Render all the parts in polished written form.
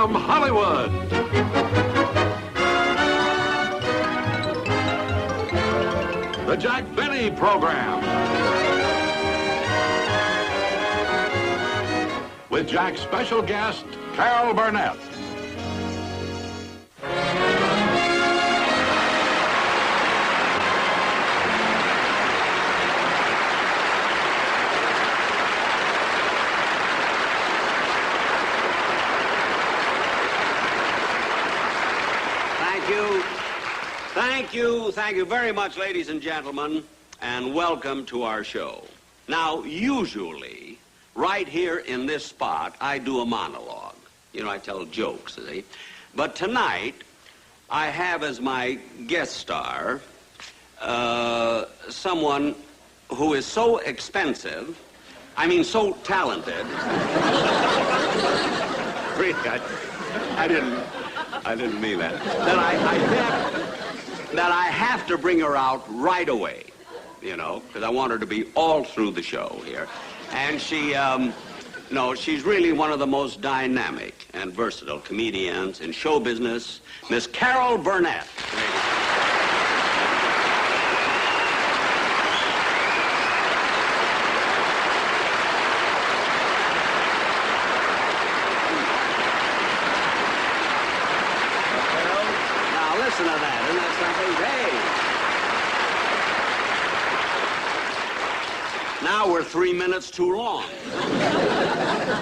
from Hollywood. The Jack Benny Program. With Jack's special guest, Carol Burnett. Thank you very much, ladies and gentlemen, and welcome to our show. Now, usually, right here in this spot, I do a monologue. You know, I tell jokes, see? But tonight, I have as my guest star someone who is so expensive, so talented. Really, I didn't mean that. That I have to bring her out right away, you know, because I want her to be all through the show here. And she's really one of the most dynamic and versatile comedians in show business, Miss Carol Burnett. Listen to that. Isn't that something? Hey. Now we're 3 minutes too long.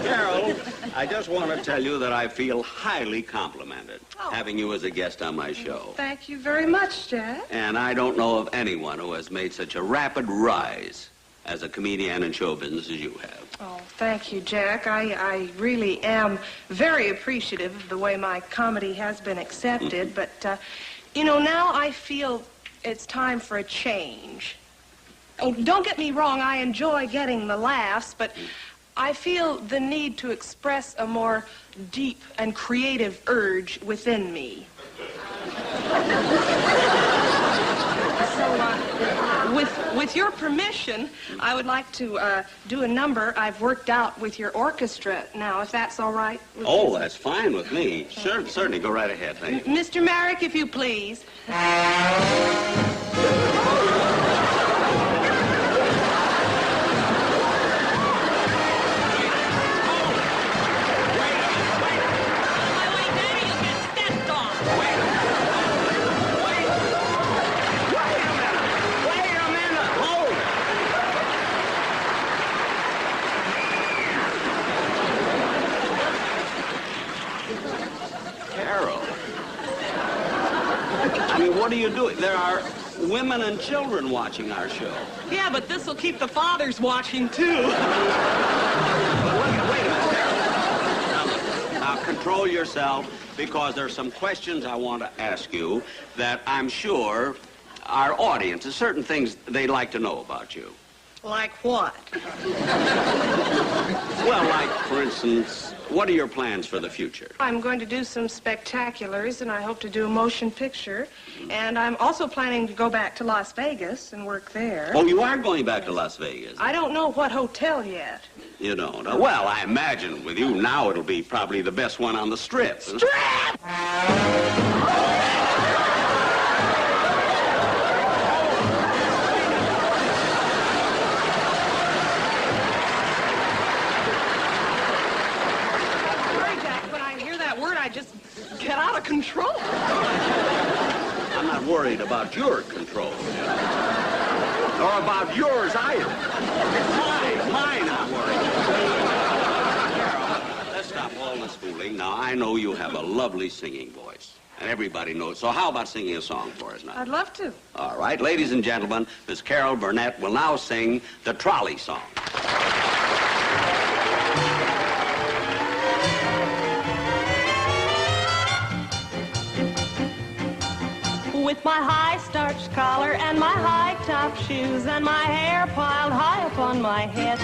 Carol, I just want to tell you that I feel highly complimented having you as a guest on my show. Thank you very much, Jack. And I don't know of anyone who has made such a rapid rise as a comedian in show business as you have. Oh, thank you, Jack. I really am very appreciative of the way my comedy has been accepted, but, now I feel it's time for a change. Oh, don't get me wrong, I enjoy getting the laughs, but I feel the need to express a more deep and creative urge within me. With your permission, I would like to do a number I've worked out with your orchestra now, if that's all right. Oh, that's fine with me. Sure, certainly, go right ahead. Thank you. Mr. Merrick, if you please. What are you doing? There are women and children watching our show. Yeah, but this will keep the fathers watching, too. Wait a minute, Carol. Now, control yourself, because there are some questions I want to ask you that I'm sure our audience, there's certain things they'd like to know about you. Like what? Well, like, for instance, what are your plans for the future? I'm going to do some spectaculars, and I hope to do a motion picture. And I'm also planning to go back to Las Vegas and work there. Oh, you are going back to Las Vegas? I don't know what hotel yet. You don't? Well, I imagine with you now it'll be probably the best one on the Strip. Strip! Just get out of control. I'm not worried about your control, or about yours either. Mine I'm worried. Carol, let's stop all this fooling. Now, I know you have a lovely singing voice, and everybody knows. So how about singing a song for us now? I'd love to. All right, ladies and gentlemen, Miss Carol Burnett will now sing the Trolley Song. With my high starched collar and my high top shoes and my hair piled high up on my head,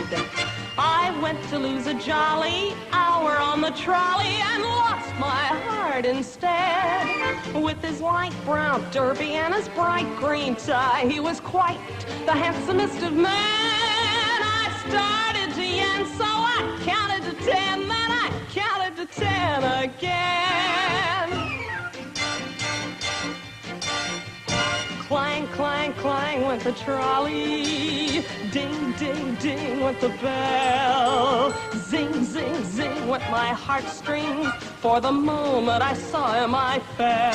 I went to lose a jolly hour on the trolley and lost my heart instead. With his light brown derby and his bright green tie, he was quite the handsomest of men. I started to yen, so I counted to 10, then I counted to 10 again. Clang, clang, clang went the trolley. Ding, ding, ding went the bell. Zing, zing, zing went my heartstrings. For the moment I saw him, I fell.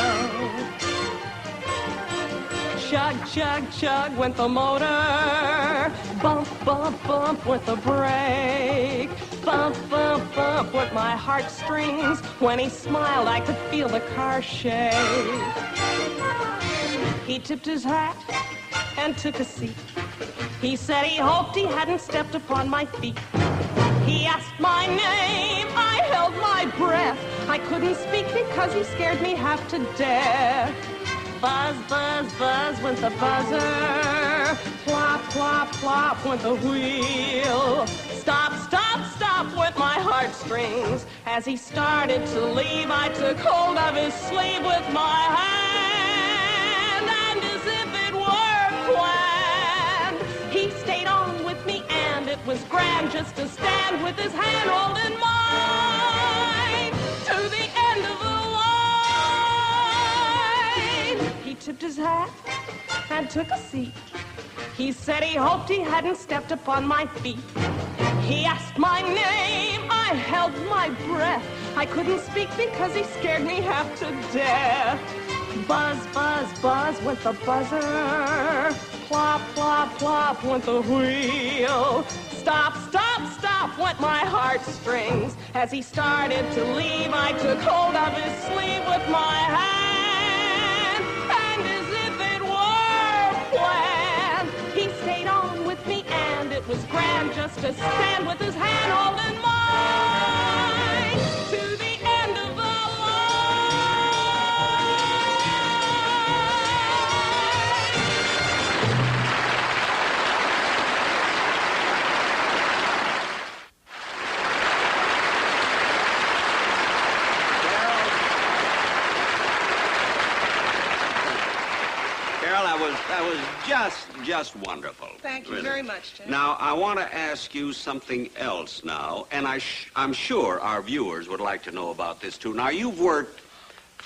Chug, chug, chug went the motor. Bump, bump, bump went the brake. Bump, bump, bump went my heartstrings. When he smiled, I could feel the car shake. He tipped his hat and took a seat. He said he hoped he hadn't stepped upon my feet. He asked my name, I held my breath. I couldn't speak because he scared me half to death. Buzz, buzz, buzz went the buzzer. Plop, plop, plop went the wheel. Stop, stop, stop went my heartstrings. As he started to leave, I took hold of his sleeve with my hand. And as if it were planned, he stayed on with me, and it was grand just to stand with his hand holding mine to the end of the He tipped his hat and took a seat. He said he hoped he hadn't stepped upon my feet. He asked my name, I held my breath. I couldn't speak because he scared me half to death. Buzz, buzz, buzz went the buzzer. Plop, plop, plop went the wheel. Stop, stop, stop went my heartstrings. As he started to leave, I took hold of his sleeve with my hand. And as if it were planned, he stayed on with me, and it was grand just to stand with his hand holding mine to the end of the That was just wonderful. Thank you really. very much, Jack. Now, I want to ask you something else now, and I'm sure our viewers would like to know about this, too. Now, you've worked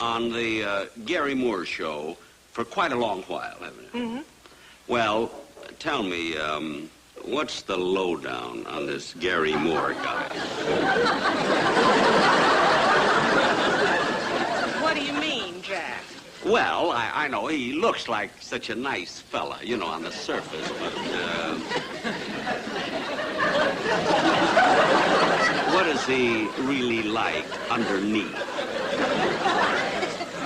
on the Gary Moore show for quite a long while, haven't you? Mm-hmm. Well, tell me, what's the lowdown on this Gary Moore guy? What do you mean, Jack? Well, I know he looks like such a nice fella, you know, on the surface, but, what is he really like underneath?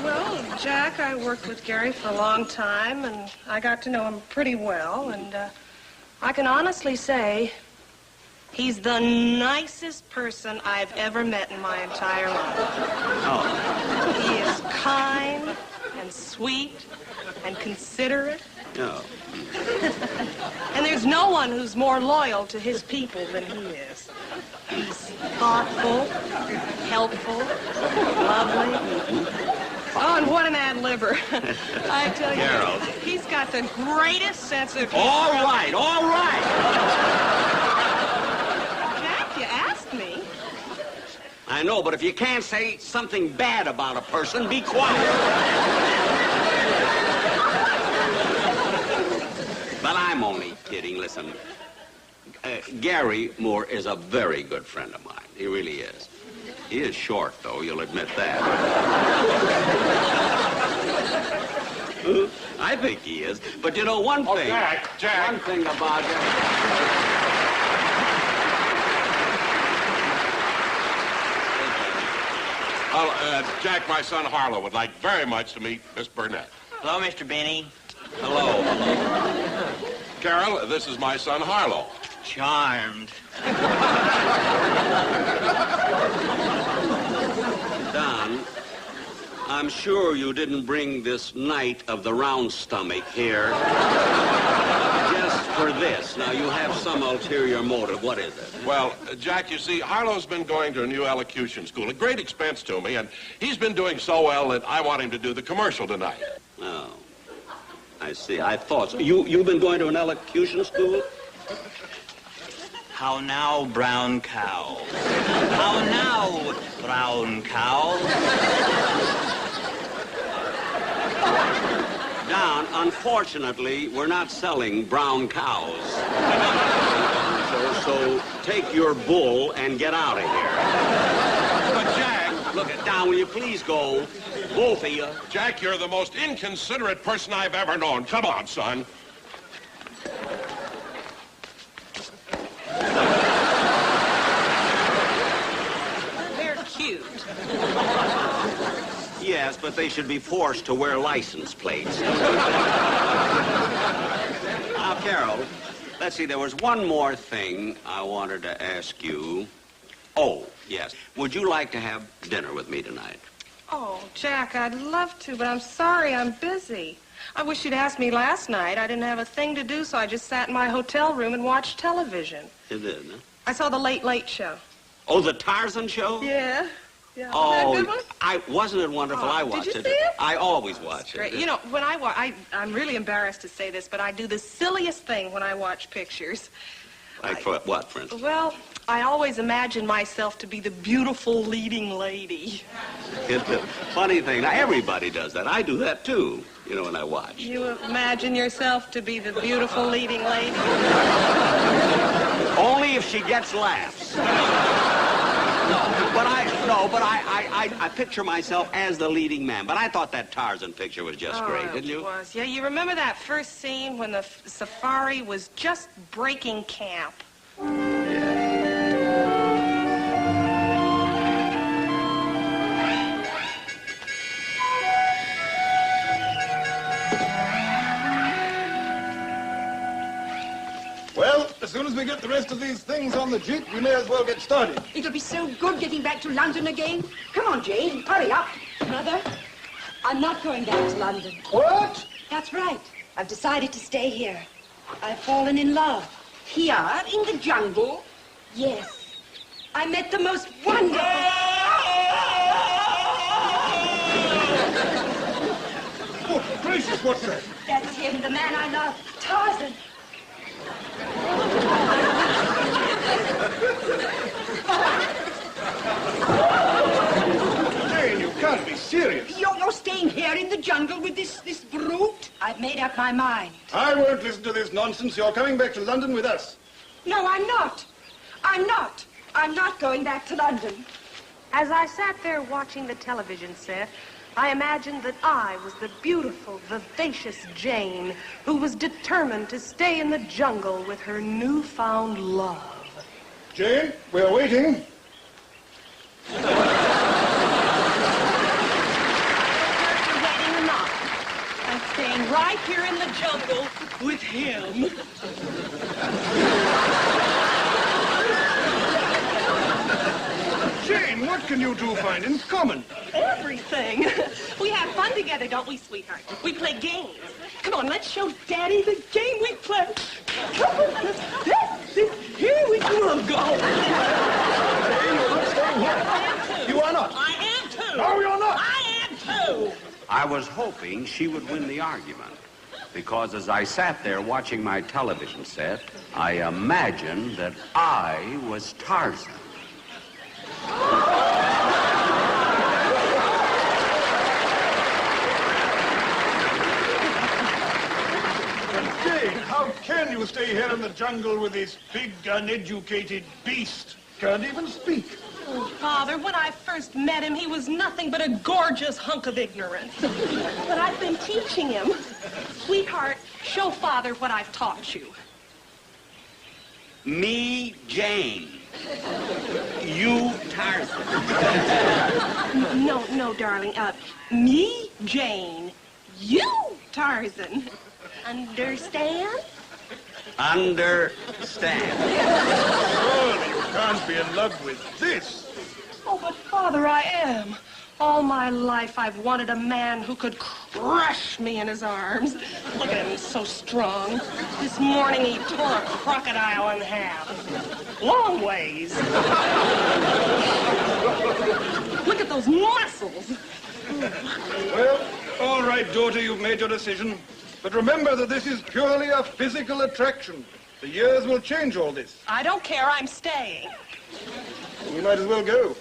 Well, Jack, I worked with Gary for a long time, and I got to know him pretty well, and I can honestly say he's the nicest person I've ever met in my entire life. Oh. He is kind and sweet and considerate. No. And there's no one who's more loyal to his people than he is. He's thoughtful, helpful, lovely. Oh, and what an ad-libber. I tell you, Carol. He's got the greatest sense of humor. All right, all right. Jack, you asked me. I know, but if you can't say something bad about a person, be quiet. But I'm only kidding. Listen, Gary Moore is a very good friend of mine. He really is. He is short, though, you'll admit that. I think he is. But you know, one thing... Jack. One thing about him... Well, Jack, my son Harlow would like very much to meet Miss Burnett. Hello, Mr. Benny. Hello, hello. Carol, this is my son Harlow. Charmed. Don, I'm sure you didn't bring this knight of the round stomach here just for this. Now, you have some ulterior motive. What is it? Well, Jack, you see, Harlow's been going to a new elocution school, a great expense to me, and he's been doing so well that I want him to do the commercial tonight. Oh, I see. I thought so. You've been going to an elocution school? How now, brown cow? How now, Brown cow. Don, unfortunately, we're not selling brown cows. So take your bull and get out of here. But, Jack... Look, Don, will you please go? Both of you. Jack, you're the most inconsiderate person I've ever known. Come on, son. They're cute. Yes, but they should be forced to wear license plates. Now, Carol, let's see, there was one more thing I wanted to ask you. Oh, yes. Would you like to have dinner with me tonight? Oh, Jack, I'd love to, but I'm sorry I'm busy. I wish you'd asked me last night. I didn't have a thing to do, so I just sat in my hotel room and watched television. You did, huh? I saw the Late Late Show. Oh, the Tarzan show? Yeah. Yeah. Oh, Wasn't that a good one? Wasn't it wonderful? Oh, I watched did you see it? I always watch Great. it. You know, when I'm really embarrassed to say this, but I do the silliest thing when I watch pictures. Like for what, for instance? Well, I always imagine myself to be the beautiful leading lady. It's a funny thing. Now, everybody does that. I do that, too, you know, when I watch. You imagine yourself to be the beautiful leading lady? Only if she gets laughs. But I picture myself as the leading man. But I thought that Tarzan picture was just great, didn't you? It was. Yeah, you remember that first scene when the safari was just breaking camp? Well, as soon as we get the rest of these things on the jeep, we may as well get started. It'll be so good getting back to London again. Come on, Jane, hurry up. Mother, I'm not going back to London. What? That's right. I've decided to stay here. I've fallen in love. Here, in the jungle. Yes. I met the most wonderful... Oh, gracious, what's that? That's him, the man I love, Tarzan. Jane, you can't be serious. You're staying here in the jungle with this brute? I've made up my mind. I won't listen to this nonsense. You're coming back to London with us. No, I'm not. I'm not. I'm not going back to London. As I sat there watching the television set, I imagined that I was the beautiful, vivacious Jane who was determined to stay in the jungle with her newfound love. Jane, we're waiting. Waiting or not, I'm staying right here in the jungle with him. Jane, what can you two find in common? Everything. We have fun together, don't we, sweetheart? We play games. Come on, let's show Daddy the game we play. Come on, here we go. Jane, you're not staying here. You are not. I am too. No, you're not. I am too. I was hoping she would win the argument. Because as I sat there watching my television set, I imagined that I was Tarzan. Jane, how can you stay here in the jungle with this big, uneducated beast? Can't even speak. Oh, Father, when I first met him, he was nothing but a gorgeous hunk of ignorance. But I've been teaching him. Sweetheart, show Father what I've taught you. Me, Jane. You, Tarzan. No, darling. Me, Jane. You, Tarzan. Understand? Understand. Surely you can't be in love with this. Oh, but Father, I am. All my life I've wanted a man who could crush me in his arms. Look at him, he's so strong. This morning he tore a crocodile in half. Long ways. Look at those muscles. Well, all right, daughter, you've made your decision. But remember that this is purely a physical attraction. The years will change all this. I don't care, I'm staying. We might as well go.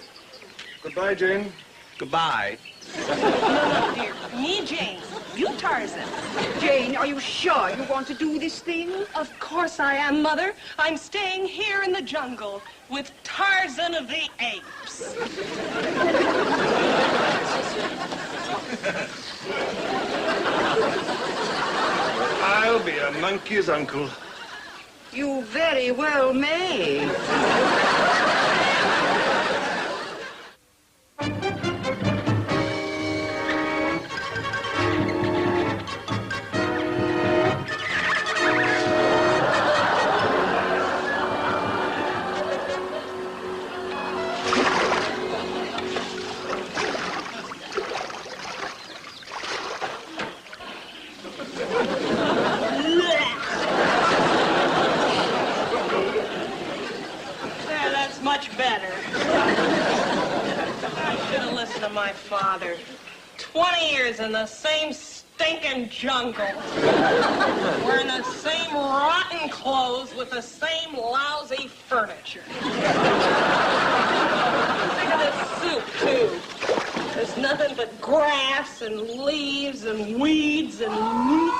Goodbye, Jane. Goodbye. No, dear. Me, Jane. You, Tarzan. Jane, are you sure you want to do this thing? Of course I am, Mother. I'm staying here in the jungle with Tarzan of the Apes. I'll be a monkey's uncle. You very well may. There, that's much better. I should have listened to my father. 20 years in the same stinking jungle. Wearing the same rotten clothes with the same lousy furniture. Look at this soup, too. There's nothing but grass and leaves and weeds and meat.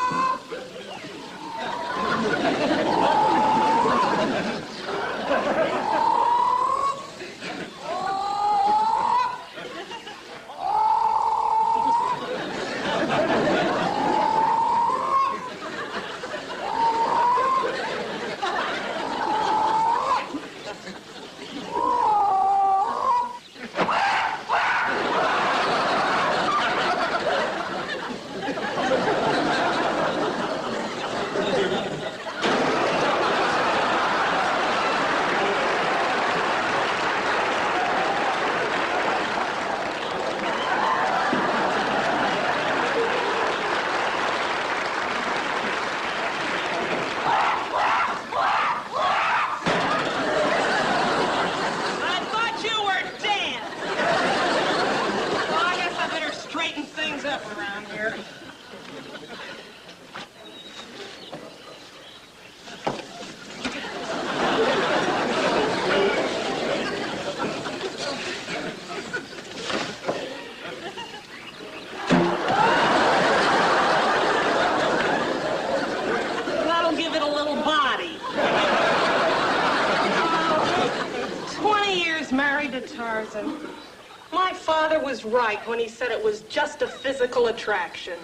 That'll give it a little body. 20 years married to Tarzan. My father was right when he said it was just a physical attraction.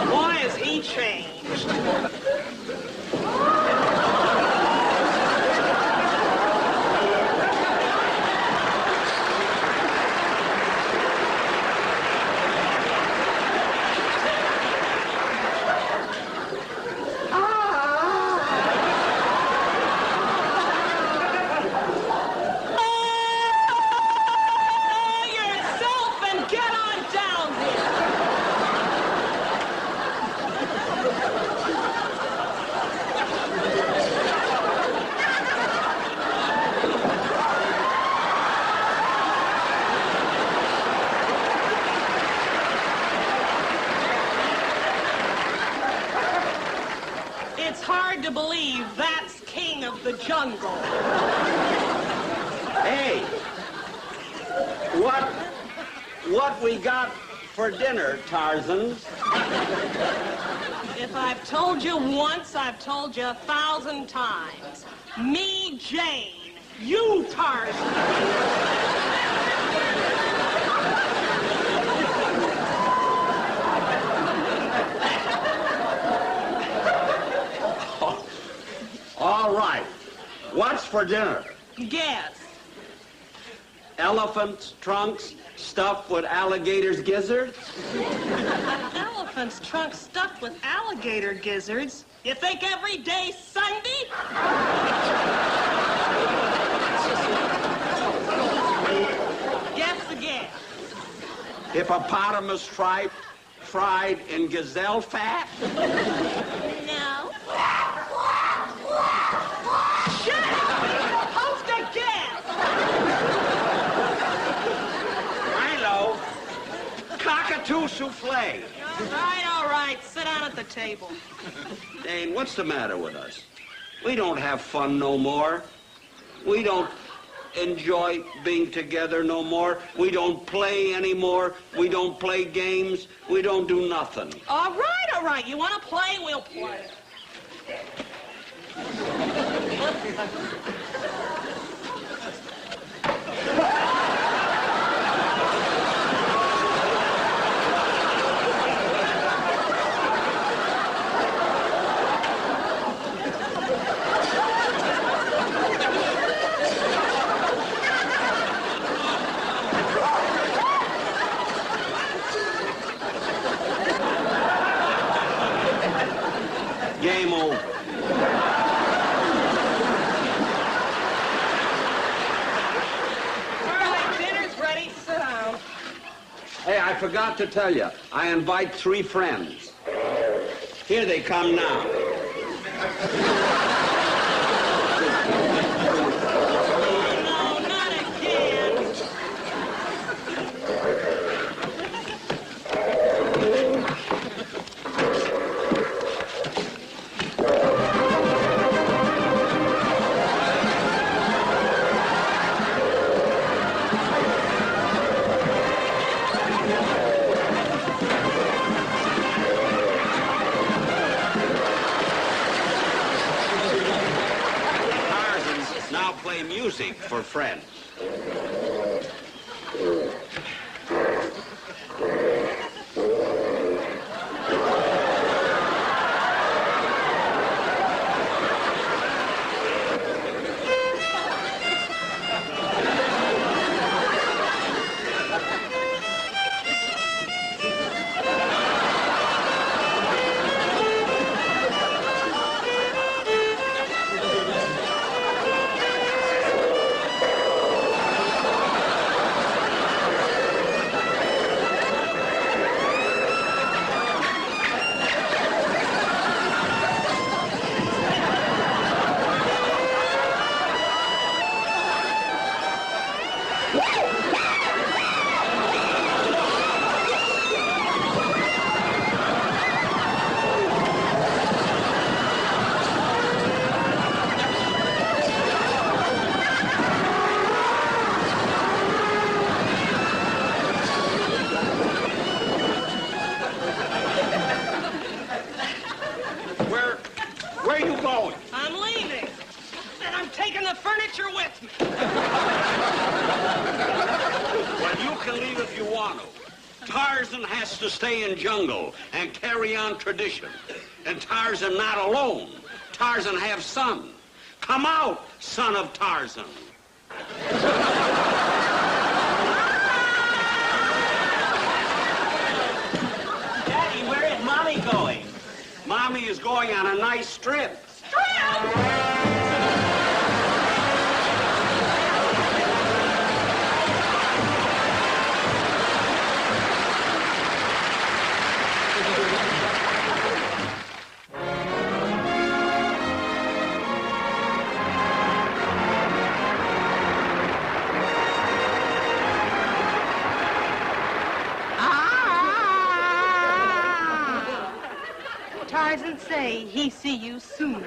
Why has he changed? It's hard to believe that's king of the jungle. Hey, what we got for dinner, Tarzan? If I've told you once, I've told you 1,000 times. Me, Jane. You, Tarzan. All right. What's for dinner? Guess. Elephants' trunks stuffed with alligators' gizzards? Elephant's trunk stuffed with alligator gizzards. You think every day's Sunday? Guess again. Hippopotamus tripe fried in gazelle fat? No. Shut up! Post a guess! Milo, cockatoo souffle. All right. Sit down at the table. Dane, what's the matter with us? We don't have fun no more. We don't enjoy being together no more. We don't play anymore. We don't play games. We don't do nothing. All right. You want to play? We'll play. Game over. All right, dinner's ready. Sit down. Hey, I forgot to tell you. I invite 3 friends. Here they come now. No, not again. Tarzans now play music for friends. Where are you going? I'm leaving. And I'm taking the furniture with me. Well, you can leave if you want to. Tarzan has to stay in jungle and carry on tradition. And Tarzan not alone. Tarzan have son. Come out, son of Tarzan. Daddy, where is Mommy going? Mommy is going on a nice trip. Tarzan say he see you soon.